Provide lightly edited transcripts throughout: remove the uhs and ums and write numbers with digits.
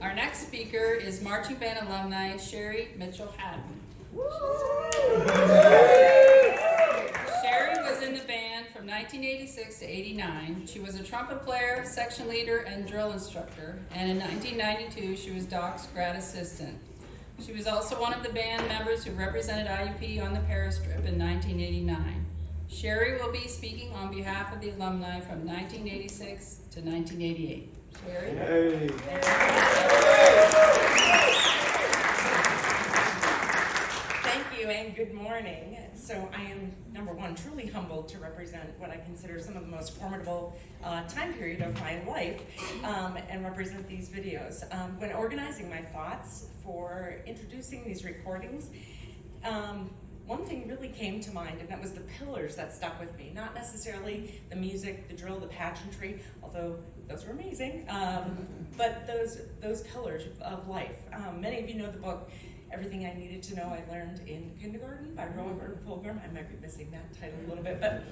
Our next speaker is Marching Band alumni Sherry Mitchell Hatton. Sherry was in the band from 1986 to 89. She was a trumpet player, section leader, and drill instructor. And in 1992, she was Doc's grad assistant. She was also one of the band members who represented IUP on the Paris trip in 1989. Sherry will be speaking on behalf of the alumni from 1986 to 1988. Sherry? Hey. Thank you and good morning. So I am, number one, truly humbled to represent what I consider some of the most formidable time period of my life and represent these videos. When organizing my thoughts for introducing these recordings, one thing really came to mind, and that was the pillars that stuck with me. Not necessarily the music, the drill, the pageantry, although those were amazing, but those pillars of life. Many of you know the book, Everything I Needed to Know I Learned in Kindergarten by Robert Fulghum. I might be missing that title a little bit, but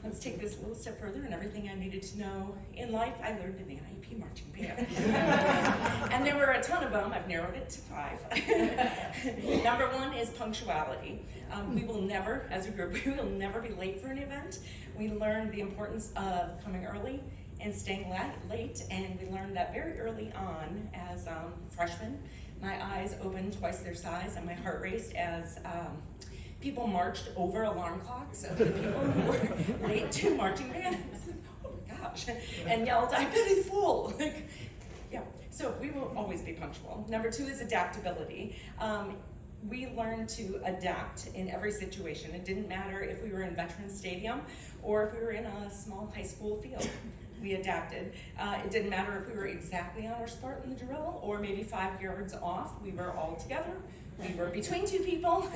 let's take this a little step further. And everything I needed to know in life, I learned in the IUP Marching Band. And there were a ton of them. I've narrowed it to 5. Number 1 is punctuality. We will never, as a group, we will never be late for an event. We learned the importance of coming early and staying late, and we learned that very early on as freshmen. My eyes opened twice their size and my heart raced as people marched over alarm clocks of the people who were late to marching band. Oh my gosh, and yelled, "I pity the fool!" Yeah, so we will always be punctual. Number 2 is adaptability. We learned to adapt in every situation. It didn't matter if we were in Veterans Stadium or if we were in a small high school field. We adapted. It didn't matter if we were exactly on our spot in the drill or maybe 5 yards off. We were all together. We were between 2 people,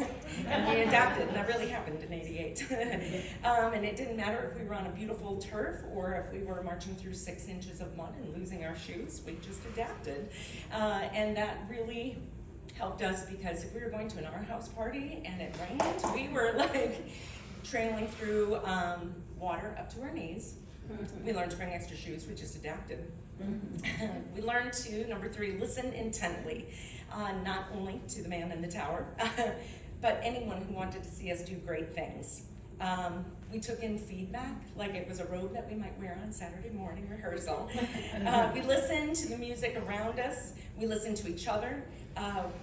and we adapted. And that really happened in '88. And it didn't matter if we were on a beautiful turf or if we were marching through 6 inches of mud and losing our shoes. We just adapted. And that really helped us, because if we were going to an art house party and it rained, we were like trailing through water up to our knees. We learned to bring extra shoes. We just adapted. We learned to, number 3, listen intently, not only to the man in the tower, but anyone who wanted to see us do great things. We took in feedback like it was a robe that we might wear on Saturday morning rehearsal. We listened to the music around us. We listened to each other.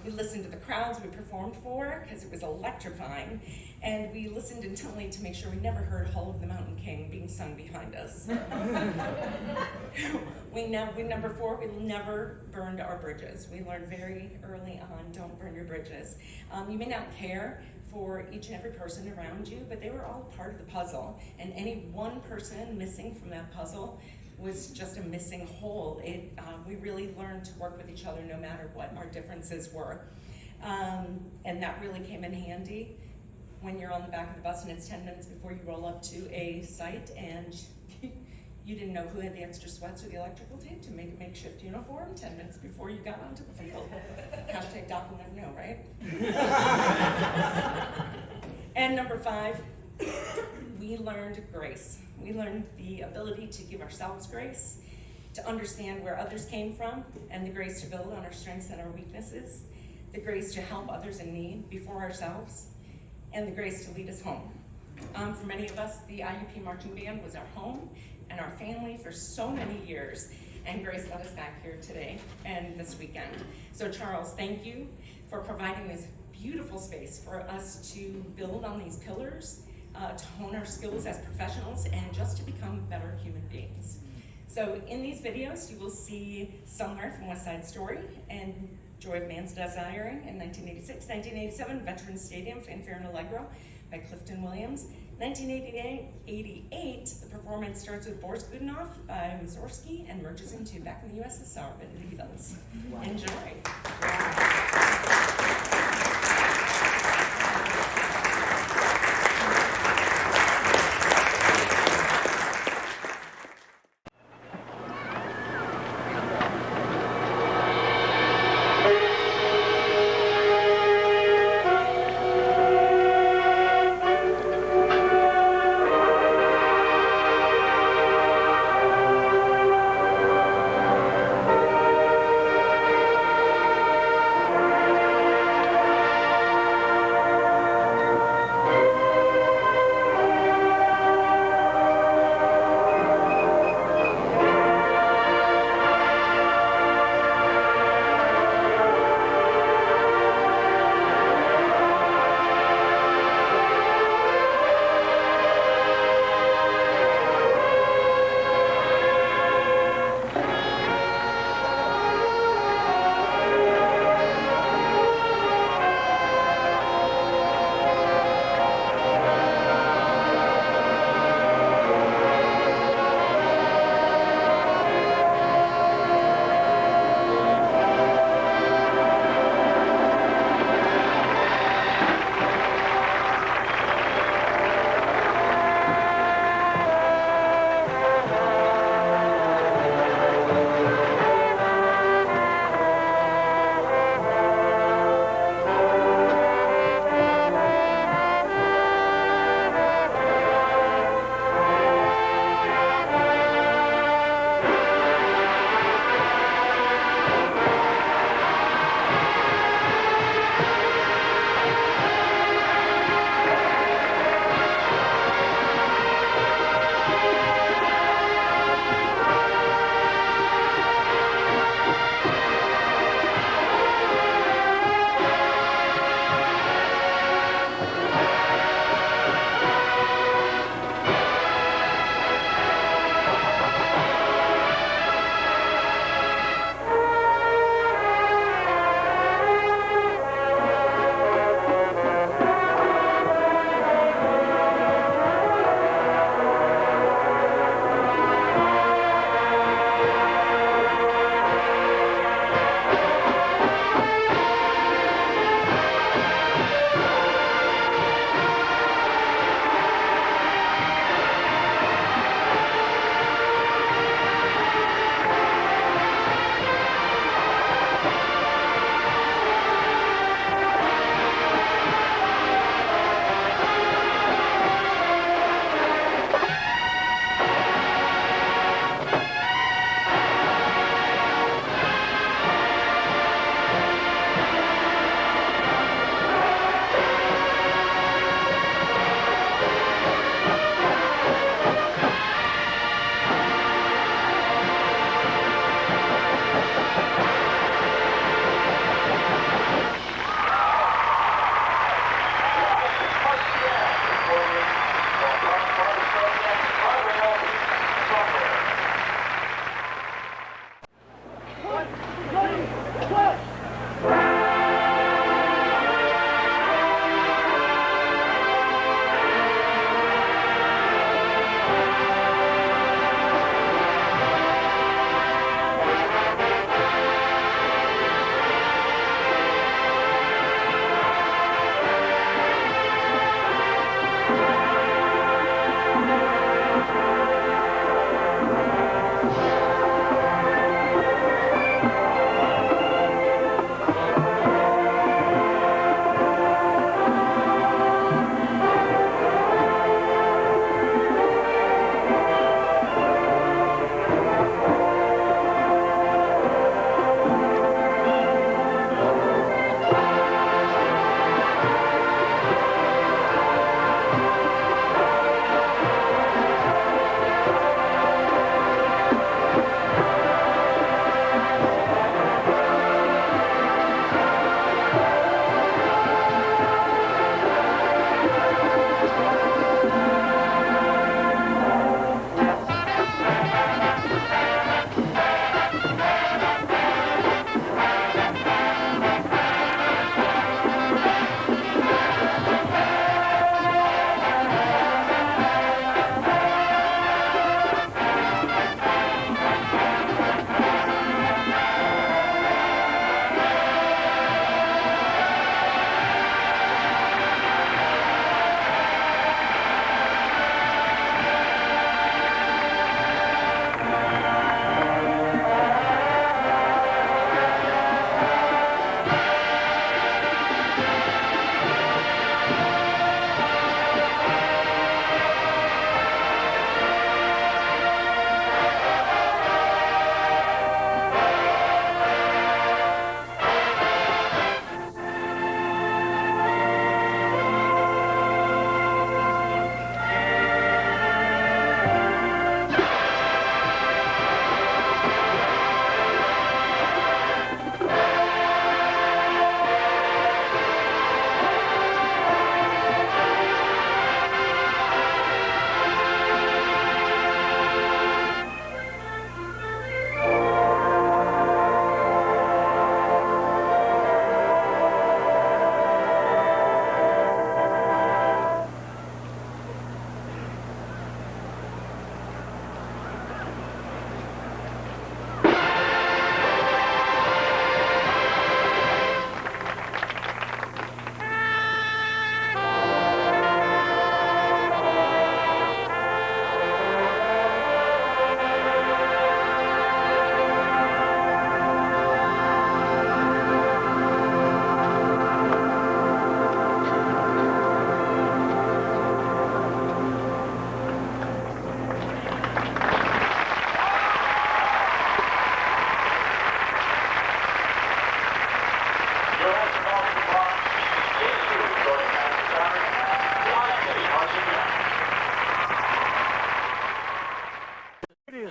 We listened to the crowds we performed for because it was electrifying. And we listened intently to make sure we never heard Hull of the Mountain King being sung behind us. Number 4, we never burned our bridges. We learned very early on, don't burn your bridges. You may not care for each and every person around you, but they were all part of the puzzle. And any one person missing from that puzzle was just a missing whole. We really learned to work with each other no matter what our differences were. And that really came in handy when you're on the back of the bus and it's 10 minutes before you roll up to a site and you didn't know who had the extra sweats or the electrical tape to make a makeshift uniform 10 minutes before you got onto the field. Hashtag Doc will never know, right? And number 5, we learned grace. We learned the ability to give ourselves grace, to understand where others came from, and the grace to build on our strengths and our weaknesses, the grace to help others in need before ourselves, and the grace to lead us home. For many of us, the IUP Marching Band was our home and our family for so many years, and Grace led us back here today and this weekend. So Charles, thank you for providing this beautiful space for us to build on these pillars, to hone our skills as professionals, and just to become better human beings. So in these videos, you will see Somewhere from West Side Story and Joy of Man's Desiring in 1986, 1987, Veterans Stadium, Fanfare and Allegro by Clifton Williams. 1988, the performance starts with Boris Gudunov by Mussorgsky and merges into Back in the USSR by the Beatles. Wow. Enjoy.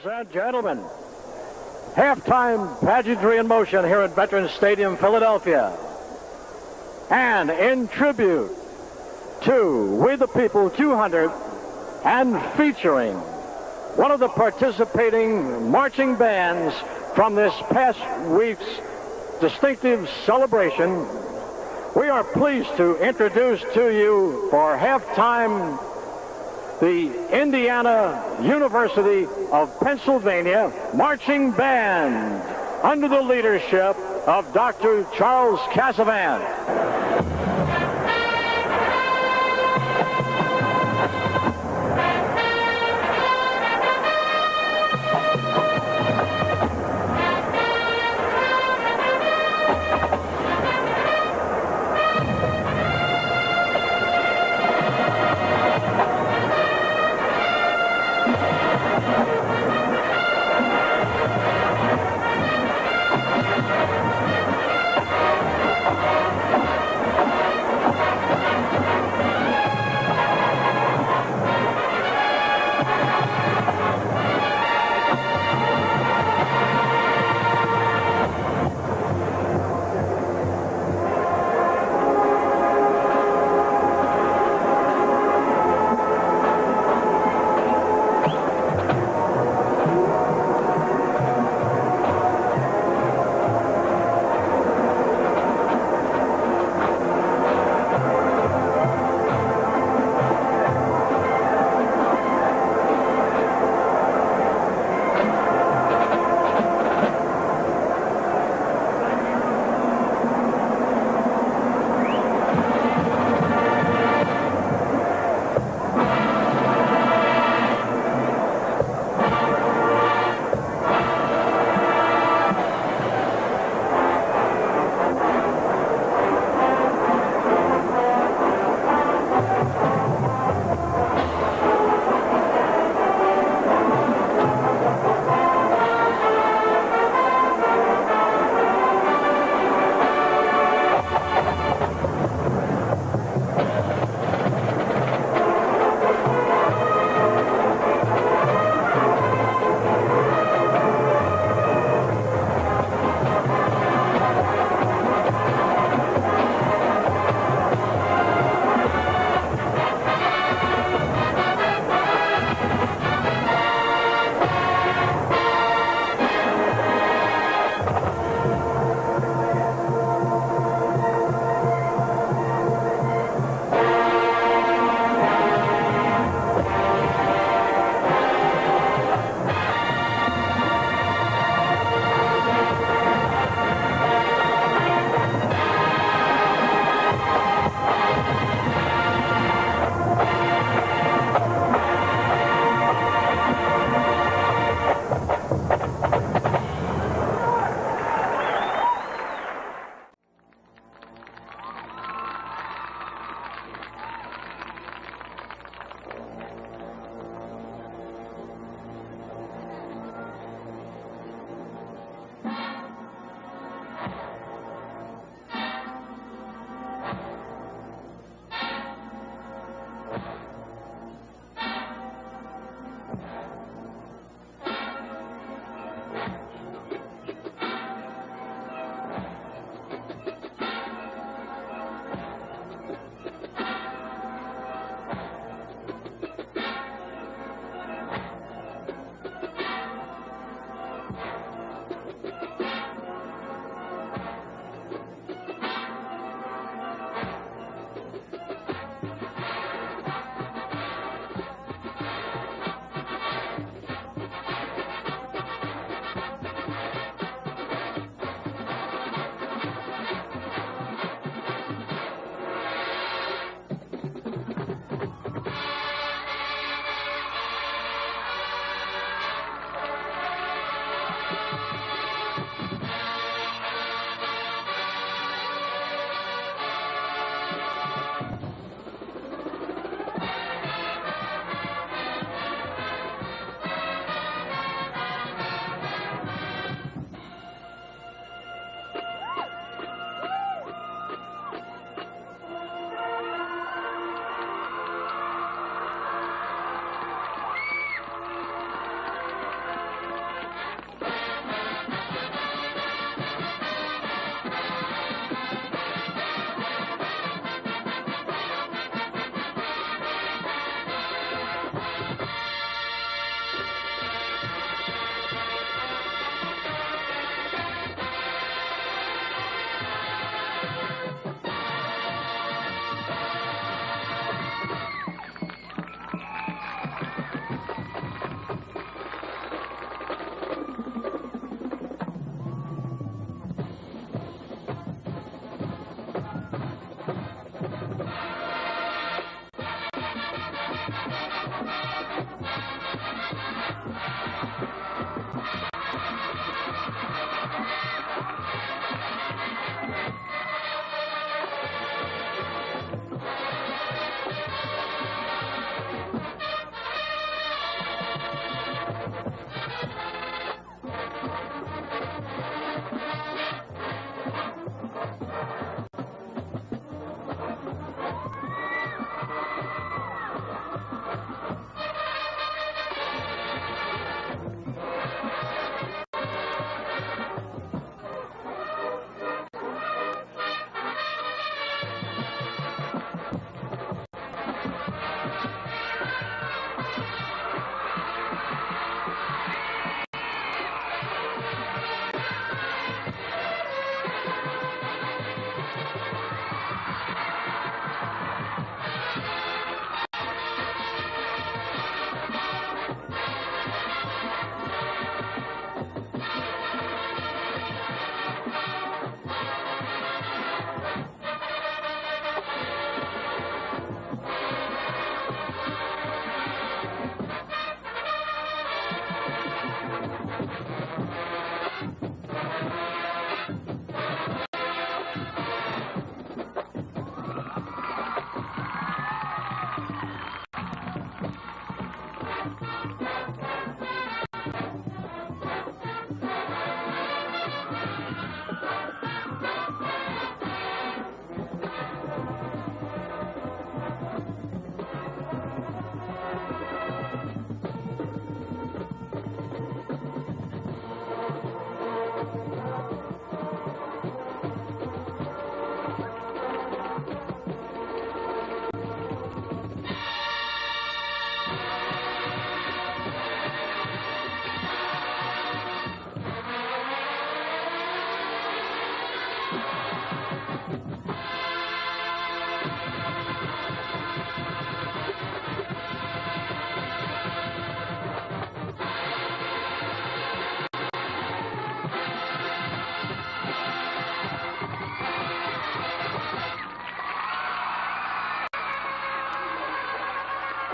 Ladies and gentlemen, halftime pageantry in motion here at Veterans Stadium, Philadelphia. And in tribute to We the People 200 and featuring one of the participating marching bands from this past week's distinctive celebration, we are pleased to introduce to you for halftime the Indiana University of Pennsylvania Marching Band under the leadership of Dr. Charles Casavant.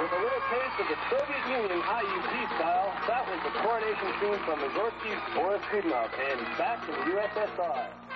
With a little taste of the Soviet Union IUP style, that was the coronation theme from Mussorgsky's Boris Gudunov, and back to the USSR.